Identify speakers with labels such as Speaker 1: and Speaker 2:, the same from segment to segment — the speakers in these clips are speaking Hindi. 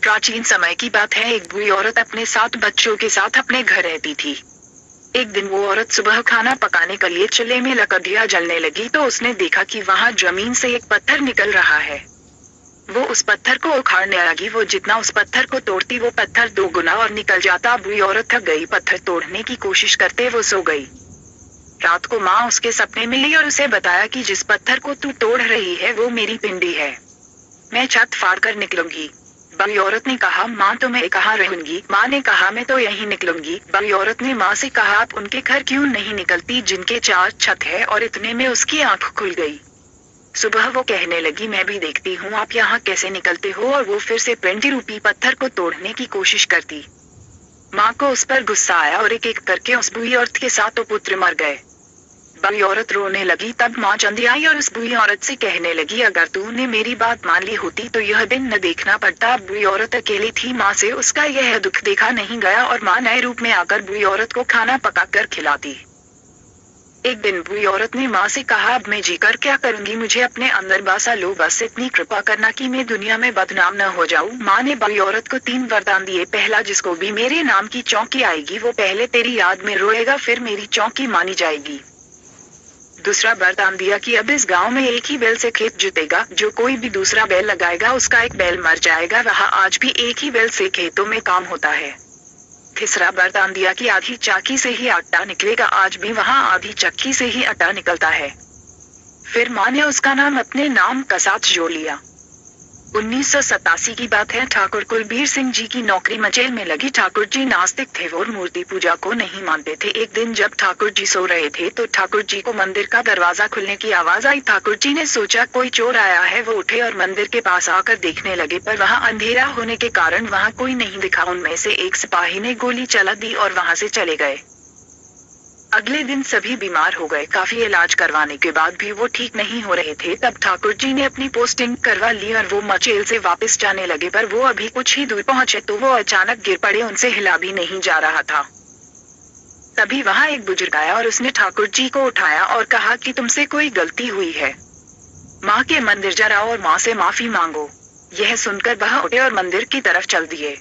Speaker 1: प्राचीन समय की बात है। एक बूढ़ी औरत अपने 7 बच्चों के साथ अपने घर रहती थी। एक दिन वो औरत सुबह खाना पकाने के लिए चूल्हे में लकड़ियां जलने लगी तो उसने देखा कि वहां जमीन से एक पत्थर निकल रहा है। वो उस पत्थर को उखाड़ने लगी। वो जितना उस पत्थर को तोड़ती वो पत्थर 2 गुना और निकल जाता। बूढ़ी औरत थक गई। पत्थर तोड़ने की कोशिश करते वो सो गई। रात को माँ उसके सपने में आई और उसे बताया कि जिस पत्थर को तू तोड़ रही है वो मेरी पिंडी है। मैं छत फाड़ कर निकलूंगी। बूढ़ी औरत ने कहा, माँ तो मैं कहाँ रहूंगी? माँ ने कहा, मैं तो यहीं निकलूंगी। बूढ़ी औरत ने माँ से कहा, आप उनके घर क्यों नहीं निकलती जिनके 4 छत है? और इतने में उसकी आंख खुल गई। सुबह वो कहने लगी, मैं भी देखती हूँ आप यहाँ कैसे निकलते हो। और वो फिर से पिंडी रूपी पत्थर को तोड़ने की कोशिश करती। माँ को उस पर गुस्सा आया और एक एक करके उस बूढ़ी औरत के 7 पुत्र मर गए। बूढ़ी औरत रोने लगी। तब माँ चंदी आई और उस बूढ़ी औरत से कहने लगी, अगर तूने मेरी बात मान ली होती तो यह दिन न देखना पड़ता। बूढ़ी औरत अकेली थी। माँ से उसका यह दुख देखा नहीं गया और माँ नए रूप में आकर बूढ़ी औरत को खाना पकाकर खिलाती। एक दिन बूढ़ी औरत ने माँ से कहा, अब मैं जीकर क्या करूंगी? मुझे अपने अंदर बसा लो, बस इतनी कृपा करना कि मैं दुनिया में बदनाम न हो जाऊं। माँ ने बूढ़ी औरत को 3 वरदान दिए। पहला, जिसको भी मेरे नाम की चौकी आएगी वो पहले तेरी याद में रोएगा, फिर मेरी चौकी मानी जाएगी। दूसरा वरदान दिया कि अब इस गांव में एक ही बैल से खेत जुतेगा। जो कोई भी दूसरा बैल लगाएगा उसका एक बैल मर जाएगा। वहाँ आज भी एक ही बैल से खेतों में काम होता है। तीसरा वरदान दिया कि आधी चाकी से ही आटा निकलेगा। आज भी वहाँ आधी चक्की से ही आटा निकलता है। फिर माँ ने उसका नाम अपने नाम का साथ जोड़ लिया। 1987 की बात है। ठाकुर कुलबीर सिंह जी की नौकरी मचेल में लगी। ठाकुर जी नास्तिक थे और मूर्ति पूजा को नहीं मानते थे। एक दिन जब ठाकुर जी सो रहे थे तो ठाकुर जी को मंदिर का दरवाजा खुलने की आवाज आई। ठाकुर जी ने सोचा कोई चोर आया है। वो उठे और मंदिर के पास आकर देखने लगे, पर वहाँ अंधेरा होने के कारण वहाँ कोई नहीं दिखा। उनमें से एक सिपाही ने गोली चला दी और वहाँ से चले गए। अगले दिन सभी बीमार हो गए। काफी इलाज करवाने के बाद भी वो ठीक नहीं हो रहे थे। तब ठाकुर जी ने अपनी पोस्टिंग करवा ली और वो मचेल से वापस जाने लगे। पर वो अभी कुछ ही दूर पहुंचे तो वो अचानक गिर पड़े। उनसे हिला भी नहीं जा रहा था। तभी वहां एक बुजुर्ग आया और उसने ठाकुर जी को उठाया और कहा कि तुमसे कोई गलती हुई है, माँ के मंदिर जाओ और माँ से माफी मांगो। यह सुनकर वह उठे और मंदिर की तरफ चल दिए।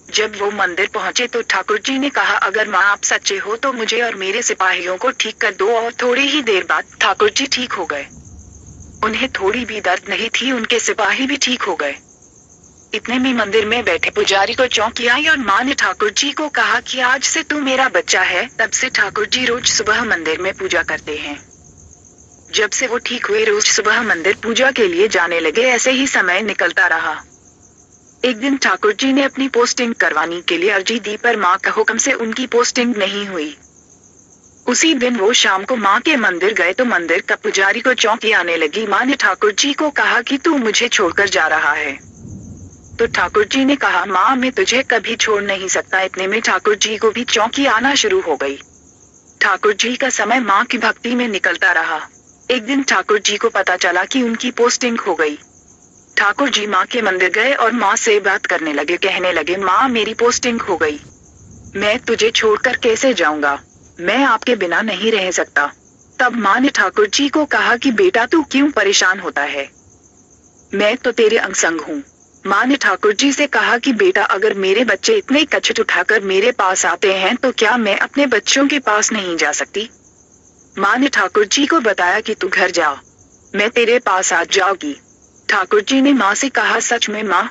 Speaker 1: जब वो मंदिर पहुंचे तो ठाकुर जी ने कहा, अगर माँ आप सच्चे हो तो मुझे और मेरे सिपाहियों को ठीक कर दो। और थोड़ी ही देर बाद ठाकुर जी ठीक हो गए। उन्हें थोड़ी भी दर्द नहीं थी। उनके सिपाही भी ठीक हो गए। इतने में मंदिर में बैठे पुजारी को चौंकी आई और माँ ने ठाकुर जी को कहा कि आज से तू मेरा बच्चा है। तब से ठाकुर जी रोज सुबह मंदिर में पूजा करते हैं। जब से वो ठीक हुए रोज सुबह मंदिर पूजा के लिए जाने लगे। ऐसे ही समय निकलता रहा। एक दिन ठाकुर जी ने अपनी पोस्टिंग करवाने के लिए अर्जी दी, पर माँ का हुक्म से उनकी पोस्टिंग नहीं हुई। उसी दिन वो शाम को माँ के मंदिर गए तो मंदिर का पुजारी को चौंकी आने लगी। माँ ने ठाकुर जी को कहा कि तू मुझे छोड़कर जा रहा है। तो ठाकुर जी ने कहा, माँ मैं तुझे कभी छोड़ नहीं सकता। इतने में ठाकुर जी को भी चौंकी आना शुरू हो गई। ठाकुर जी का समय माँ की भक्ति में निकलता रहा। एक दिन ठाकुर जी को पता चला कि उनकी पोस्टिंग हो गई। ठाकुर जी माँ के मंदिर गए और माँ से बात करने लगे। कहने लगे, माँ मेरी पोस्टिंग हो गई, मैं तुझे छोड़कर कैसे जाऊंगा? मैं आपके बिना नहीं रह सकता। तब माँ ने ठाकुर जी को कहा कि बेटा तू क्यों परेशान होता है, मैं तो तेरे अंग संग हूँ। माँ ने ठाकुर जी से कहा कि बेटा अगर मेरे बच्चे इतने कचट उठाकर मेरे पास आते हैं तो क्या मैं अपने बच्चों के पास नहीं जा सकती? माँ ने ठाकुर जी को बताया कि तू घर जा, मैं तेरे पास आ जाऊंगी। ठाकुर जी ने माँ से कहा, सच में माँ?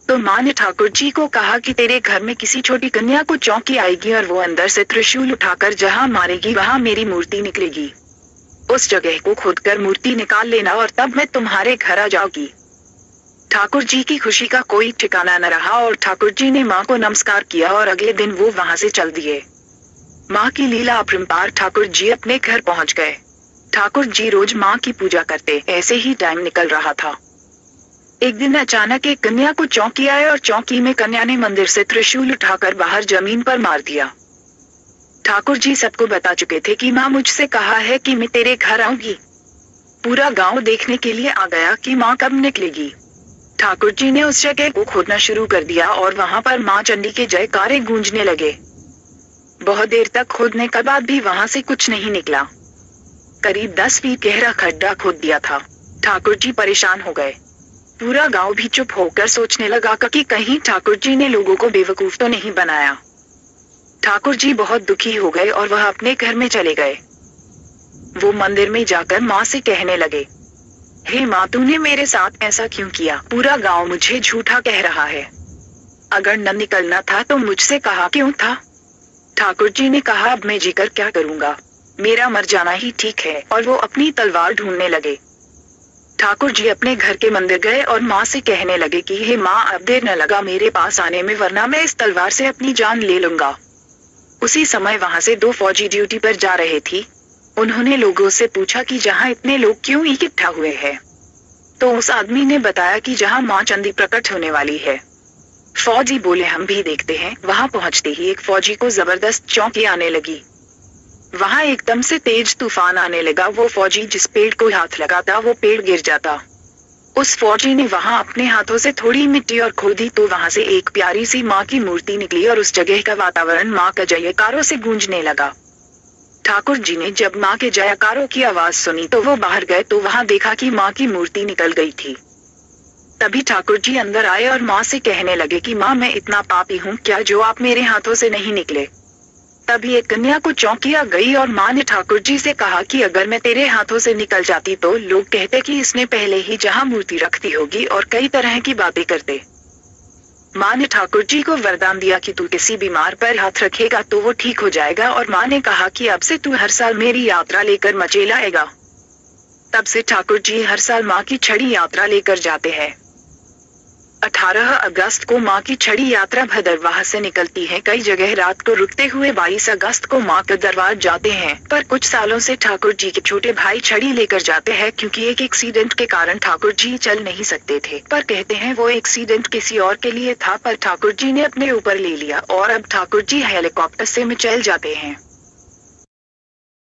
Speaker 1: तो माँ ने ठाकुर जी को कहा कि तेरे घर में किसी छोटी कन्या को चौंकी आएगी और वो अंदर से त्रिशूल उठाकर जहाँ मारेगी वहाँ मेरी मूर्ति निकलेगी। उस जगह को खोदकर मूर्ति निकाल लेना और तब मैं तुम्हारे घर आ जाऊंगी। ठाकुर जी की खुशी का कोई ठिकाना न रहा और ठाकुर जी ने माँ को नमस्कार किया और अगले दिन वो वहाँ से चल दिए। माँ की लीला अपरंपार। ठाकुर जी अपने घर पहुँच गए। ठाकुर जी रोज माँ की पूजा करते। ऐसे ही टाइम निकल रहा था। एक दिन अचानक एक कन्या को चौंकी आए और चौंकी में कन्या ने मंदिर से त्रिशूल उठाकर बाहर जमीन पर मार दिया। ठाकुर जी सबको बता चुके थे कि माँ मुझसे कहा है कि मैं तेरे घर आऊंगी। पूरा गांव देखने के लिए आ गया कि माँ कब निकलेगी। ठाकुर जी ने उस जगह को खोदना शुरू कर दिया और वहाँ पर माँ चंडी के जयकारे गूंजने लगे। बहुत देर तक खोदने के बाद भी वहाँ से कुछ नहीं निकला। करीब 10 फीट गहरा खड्डा खोद दिया था। ठाकुर जी परेशान हो गए। पूरा गांव भी चुप होकर सोचने लगा कि कहीं ठाकुर जी ने लोगों को बेवकूफ तो नहीं बनाया। ठाकुर जी बहुत दुखी हो गए और वह अपने घर में चले गए। वो मंदिर में जाकर माँ से कहने लगे, हे माँ, तूने मेरे साथ ऐसा क्यों किया? पूरा गांव मुझे झूठा कह रहा है। अगर न निकलना था तो मुझसे कहा क्यों था? ठाकुर जी ने कहा, अब मैं जीकर क्या करूँगा, मेरा मर जाना ही ठीक है। और वो अपनी तलवार ढूंढने लगे। ठाकुर जी अपने घर के मंदिर गए और माँ से कहने लगे कि हे माँ, अब देर न लगा मेरे पास आने में, वरना मैं इस तलवार से अपनी जान ले लूंगा। उसी समय वहाँ से 2 फौजी ड्यूटी पर जा रहे थे। उन्होंने लोगों से पूछा कि जहाँ इतने लोग क्यों इकट्ठा हुए हैं? तो उस आदमी ने बताया कि जहाँ माँ चंदी प्रकट होने वाली है। फौजी बोले, हम भी देखते हैं। वहाँ पहुँचते ही एक फौजी को जबरदस्त चौंकी आने लगी। वहाँ एकदम से तेज तूफान आने लगा। वो फौजी जिस पेड़ को हाथ लगाता वो पेड़ गिर जाता। उस फौजी ने वहाँ अपने हाथों से थोड़ी मिट्टी और खोदी तो वहाँ से एक प्यारी सी माँ की मूर्ति निकली और उस जगह का वातावरण माँ के जयकारों से गूंजने लगा। ठाकुर जी ने जब माँ के जयकारों की आवाज सुनी तो वो बाहर गए तो वहाँ देखा कि माँ की मूर्ति निकल गई थी। तभी ठाकुर जी अंदर आए और माँ से कहने लगे कि माँ, मैं इतना पापी हूँ क्या जो आप मेरे हाथों से नहीं निकले? तभी एक कन्या को चौंकी आ गई और माँ ने ठाकुर जी से कहा कि अगर मैं तेरे हाथों से निकल जाती तो लोग कहते कि इसने पहले ही जहाँ मूर्ति रखती होगी और कई तरह की बातें करते। माँ ने ठाकुर जी को वरदान दिया कि तू किसी बीमार पर हाथ रखेगा तो वो ठीक हो जाएगा। और माँ ने कहा कि अब से तू हर साल मेरी यात्रा लेकर मचेल आएगा। तब से ठाकुर जी हर साल माँ की छड़ी यात्रा लेकर जाते हैं। 18 अगस्त को माँ की छड़ी यात्रा भद्रवाह से निकलती है। कई जगह रात को रुकते हुए 22 अगस्त को माँ के दरबार जाते हैं। पर कुछ सालों से ठाकुर जी के छोटे भाई छड़ी लेकर जाते हैं क्योंकि एक एक्सीडेंट के कारण ठाकुर जी चल नहीं सकते थे। पर कहते हैं वो एक्सीडेंट किसी और के लिए था, पर ठाकुर जी ने अपने ऊपर ले लिया और अब ठाकुर जी हेलीकॉप्टर से में चल जाते हैं।